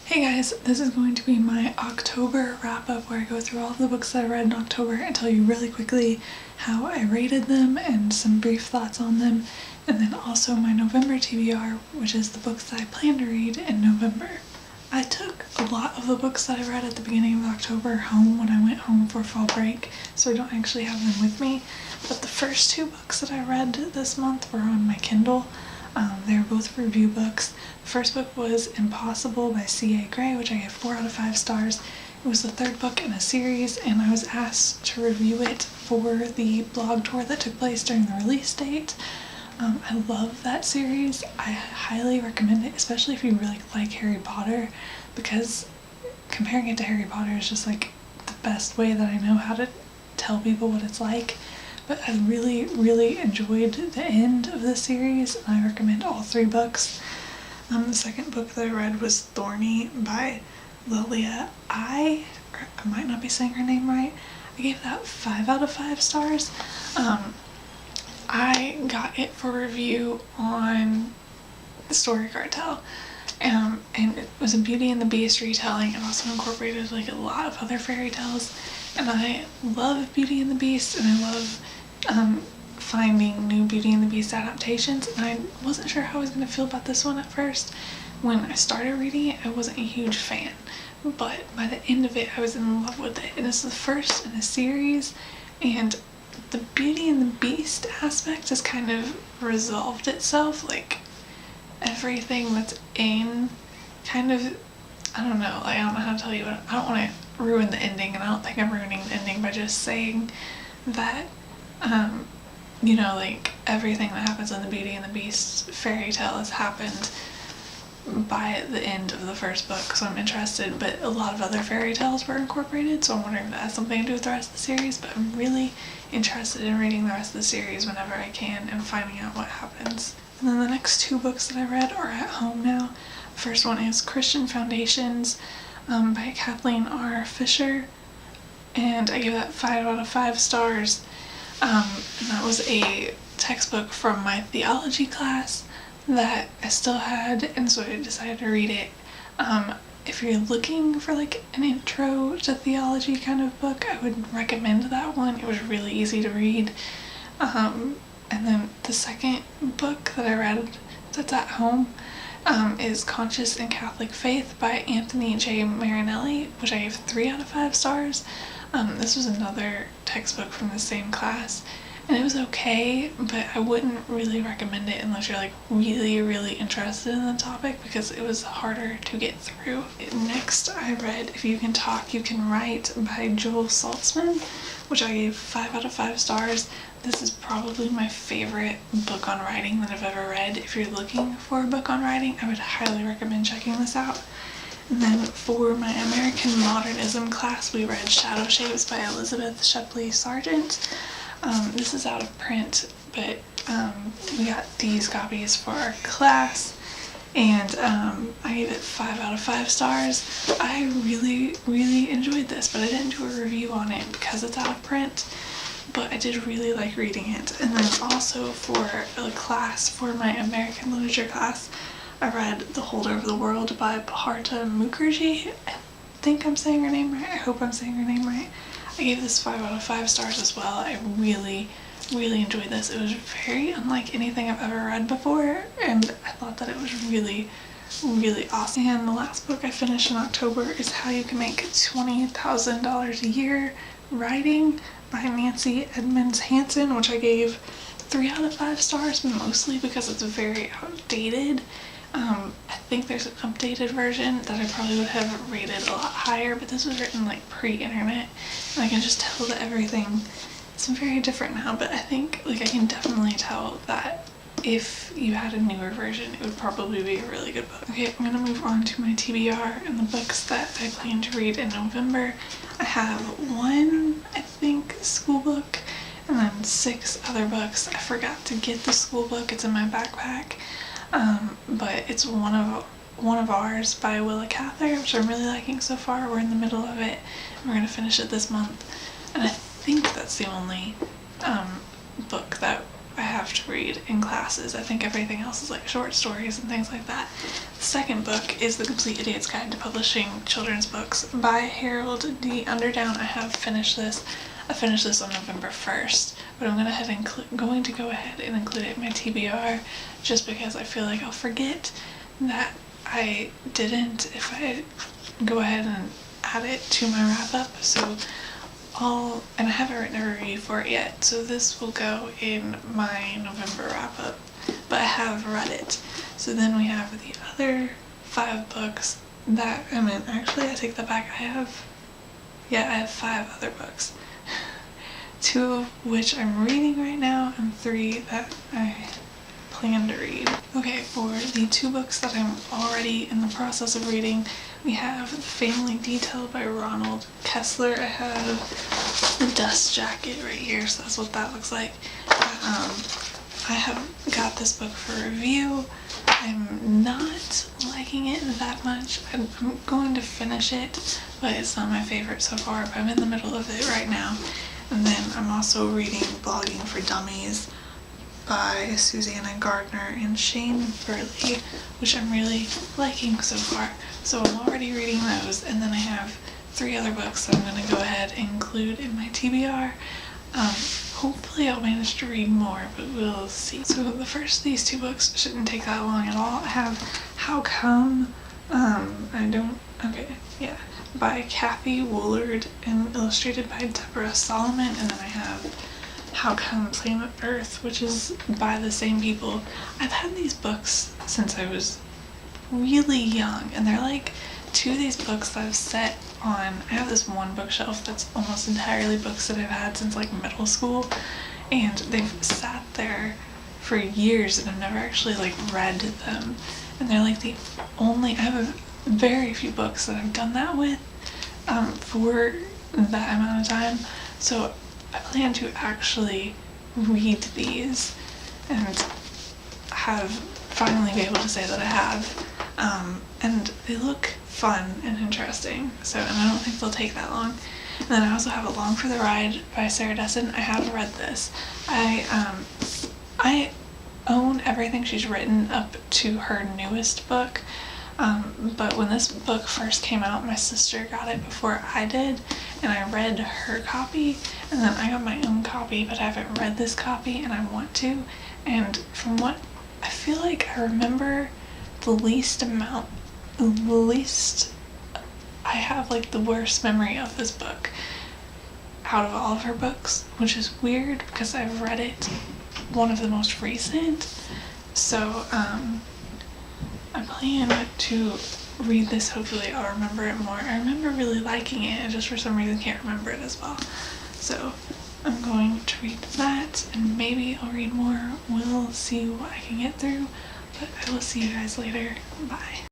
Hey guys, this is going to be my October wrap-up where I go through all of the books that I read in October and tell you really quickly how I rated them and some brief thoughts on them, and then also my November TBR, which is the books that I plan to read in November. I took a lot of the books that I read at the beginning of October home when I went home for fall break, so I don't actually have them with me, but the first two books that I read this month were on my Kindle. They were both review books. The first book was Impossible by C.A. Gray, which I gave 4 out of 5 stars. It was the third book in a series, and I was asked to review it for the blog tour that took place during the release date. I love that series. I highly recommend it, especially if you really like Harry Potter, because comparing it to Harry Potter is just like the best way that I know how to tell people what it's like. But I really, really enjoyed the end of the series, and I recommend all 3 books. The second book that I read was Thorny by Lilia. I might not be saying her name right. I gave that 5 out of 5 stars. I got it for review on the Story Cartel. And it was a Beauty and the Beast retelling. It also incorporated like a lot of other fairy tales. And I love Beauty and the Beast, and I love finding new Beauty and the Beast adaptations. And I wasn't sure how I was going to feel about this one at first. When I started reading it, I wasn't a huge fan. But by the end of it, I was in love with it. And it's the first in a series. And the Beauty and the Beast aspect has kind of resolved itself. Like, everything that's in kind of, I don't know how to tell you, but I don't want to ruin the ending, and I don't think I'm ruining the ending by just saying that, like everything that happens in the Beauty and the Beast fairy tale has happened by the end of the first book, so I'm interested, but a lot of other fairy tales were incorporated, so I'm wondering if that has something to do with the rest of the series, but I'm really interested in reading the rest of the series whenever I can and finding out what happens. And then the next 2 books that I read are at home now. The first one is Christian Foundations by Kathleen R. Fisher, and I gave that 5 out of 5 stars. And that was a textbook from my theology class that I still had, and so I decided to read it. If you're looking for like an intro to theology kind of book, I would recommend that one. It was really easy to read. And then the second book that I read that's at home is Conscious in Catholic Faith by Anthony J. Marinelli, which I gave 3 out of 5 stars. This was another textbook from the same class, and it was okay, but I wouldn't really recommend it unless you're like really, really interested in the topic, because it was harder to get through. Next, I read If You Can Talk, You Can Write by Joel Saltzman, which I gave 5 out of 5 stars. This is probably my favorite book on writing that I've ever read. If you're looking for a book on writing, I would highly recommend checking this out. And then for my American Modernism class, we read Shadow Shapes by Elizabeth Shepley Sargent. This is out of print, but we got these copies for our class, and I gave it 5 out of 5 stars. I really, really enjoyed this, but I didn't do a review on it because it's out of print, but I did really like reading it. And then also for a class, for my American Literature class, I read The Holder of the World by Bharata Mukherjee. I think I'm saying her name right. I hope I'm saying her name right. I gave this 5 out of 5 stars as well. I really, really enjoyed this. It was very unlike anything I've ever read before, and I thought that it was really, really awesome. And the last book I finished in October is How You Can Make $20,000 a Year Writing by Nancy Edmonds Hansen, which I gave 3 out of 5 stars, mostly because it's very outdated. I think there's an updated version that I probably would have rated a lot higher, but this was written like pre-internet, and I can just tell that everything is very different now, but I think like I can definitely tell that if you had a newer version, it would probably be a really good book. Okay, I'm gonna move on to my TBR and the books that I plan to read in November. I have 1, I think, school book, and then 6 other books. I forgot to get the school book, it's in my backpack. But it's one of ours by Willa Cather, which I'm really liking so far. We're in the middle of it, and we're going to finish it this month. And I think that's the only book that I have to read in classes. I think everything else is like short stories and things like that. The second book is The Complete Idiot's Guide to Publishing Children's Books by Harold D. Underdown. I have finished this. I finished this on November 1st, but I'm going to go ahead and include it in my TBR just because I feel like I'll forget that I didn't if I go ahead and add it to my wrap-up. So and I haven't written a review for it yet, so this will go in my November wrap-up, but I have read it. So then we have the other 5 books that, actually I take that back, I have 5 other books. 2 of which I'm reading right now, and 3 that I plan to read. Okay, for the 2 books that I'm already in the process of reading, we have Family Detail by Ronald Kessler. I have the dust jacket right here, so that's what that looks like. I have got this book for review. I'm not liking it that much. I'm going to finish it, but it's not my favorite so far, but I'm in the middle of it right now. And then I'm also reading Blogging for Dummies by Susanna Gardner and Shane Burley, which I'm really liking so far. So I'm already reading those, and then I have 3 other books that I'm going to go ahead and include in my TBR. Hopefully I'll manage to read more, but we'll see. So the first of these 2 books shouldn't take that long at all. I have How Come, by Kathy Woolard and illustrated by Deborah Solomon, and then I have How Come Planet Earth, which is by the same people. I've had these books since I was really young, and they're like 2 of these books that I've set on. I have this one bookshelf that's almost entirely books that I've had since like middle school, and they've sat there for years and I've never actually like read them, and they're like I have very few books that I've done that with for that amount of time, so I plan to actually read these and finally be able to say that I have, and they look fun and interesting, and I don't think they'll take that long. And then I also have Along for the Ride by Sarah Dessen. I have read this. I own everything she's written up to her newest book, but when this book first came out, my sister got it before I did, and I read her copy, and then I got my own copy, but I haven't read this copy, and I want to. And from what I feel like I remember, I have like the worst memory of this book out of all of her books, which is weird because I've read it one of the most recent. So I plan to read this. Hopefully I'll remember it more. I remember really liking it, and just for some reason can't remember it as well. So I'm going to read that, and maybe I'll read more. We'll see what I can get through, but I will see you guys later. Bye.